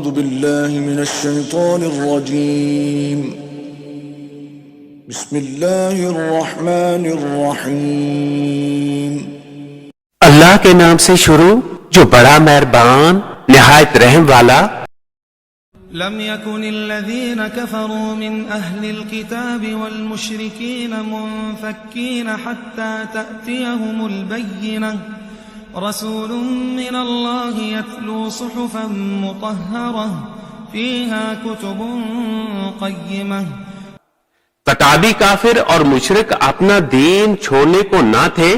أعوذ بالله من الشيطان الرجيم بسم الله الرحمن الرحيم اللہ کے نام سے شروع جو بڑا مہربان نہایت رحم والا۔ لم يكن الذين كفروا من أهل الكتاب والمشركين منفكين حتى تأتيهم البينة رسول من الله يتلو صحفا مطهرة فيها كتب قيمة۔ کتابی کافر اور مشرک اپنا دین چھوڑنے کو نہ تھے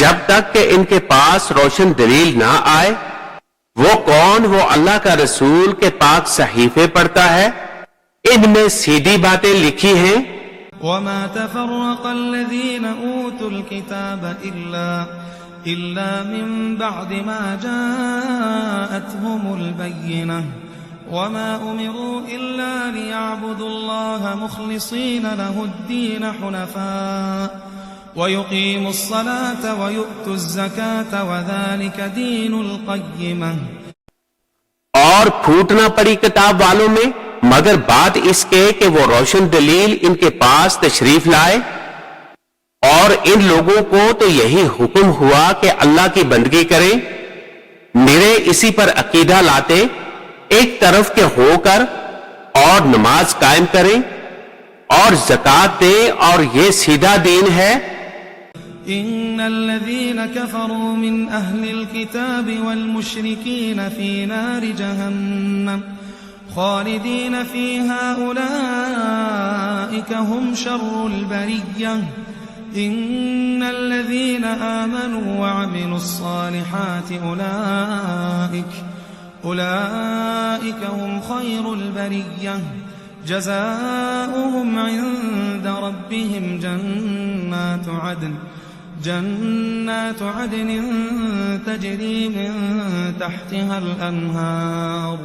جب تک کہ ان کے پاس روشن دلیل نہ آئے۔ وہ کون؟ وہ اللہ کا رسول کے پاک صحیفے پڑھتا ہے، ان میں سیدھی باتیں لکھی ہیں۔ وما تفرق الذين اوتوا الكتاب الا من بعد ما جاءتهم البينة وما امروا الا ليعبدوا الله مخلصين له الدين حنفاء وَيُقِيمُوا الصَّلَاةَ وَيُؤْتُوا الزَّكَاةَ وَذَلِكَ دِينُ الْقَيِّمَةِ۔ اور پھوٹنا پڑی کتاب والوں میں مگر بات اس کے کہ وہ روشن دلیل ان کے پاس تشریف لائے، اور ان لوگوں کو تو یہی حکم ہوا کہ اللہ کی بندگی کریں، میرے اسی پر عقیدہ لاتے ایک طرف کے ہو کر، اور نماز قائم کریں اور زکوٰۃ دیں، اور یہ سیدھا دین ہے۔ ان الذين كفروا من اهل الكتاب والمشركين في نار جهنم خالدين فيها اولئك هم شر البرية ان الذين آمنوا وعملوا الصالحات اولئك هم خير البرية جزاؤهم عند ربهم جنات عدن تجري من تحتها الأنهار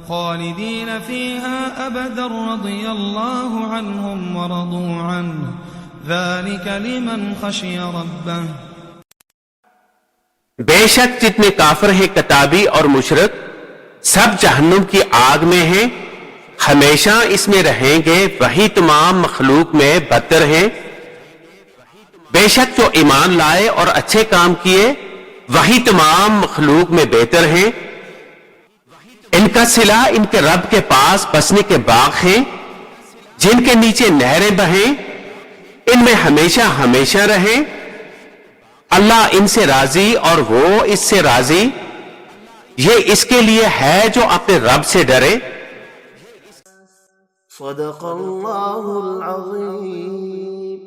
خالدين فيها أبدا رضي الله عنهم ورضوا عنه ذلك لمن خشي ربه۔ بے شک جتنے کافر ہیں کتابی اور مشرک سب جہنم کی آگ میں ہیں، ہمیشہ اس میں رہیں گے، وہی تمام مخلوق میں بدتر ہیں۔ بے شک جو ایمان لائے اور اچھے کام کیے وہی تمام مخلوق میں بہتر ہیں۔ ان کا صلہ ان کے رب کے پاس بسنے کے باغ ہیں جن کے نیچے نہریں بہیں، ان میں ہمیشہ ہمیشہ رہیں، اللہ ان سے راضی اور وہ اس سے راضی، یہ اس کے لیے ہے جو اپنے رب سے ڈرے۔ صدق اللہ العظیم۔